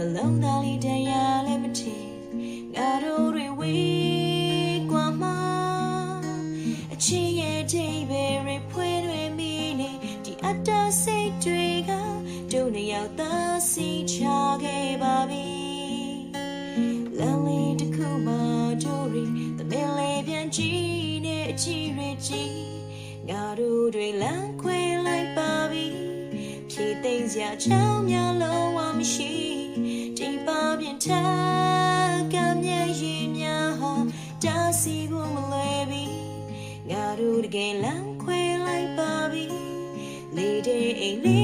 နှလုံးသားလေးတရားလည်းမထင်ငါတို့တွေဝေးကွာမှာအချစ်ရဲ့ဒိဗေတွေဖွေးတွေမိနေဒီအတ္တစိတ်တွေကတို့နှစ်ယောက်သားစီချခဲ့ပါပြီလမ်းလေးတစ်ခုမှတို့တွေသမင်လေးပြန်ကြည့်နေအချစ်တွေကြည့်ငါတို့တွေလမ်းခွဲလိုက်ပါပြီဖြည့်သိမ့်စရာအကြောင်းများလုံးဝမရှိဒီပါပြင်ထားကမ်းမြေရီများဟာတားဆီးဖို့မလွယ်ပြီငါတို့တကယ်လမ်းခွဲလိုက်ပါပြီလေတဲ့အိမ်လေး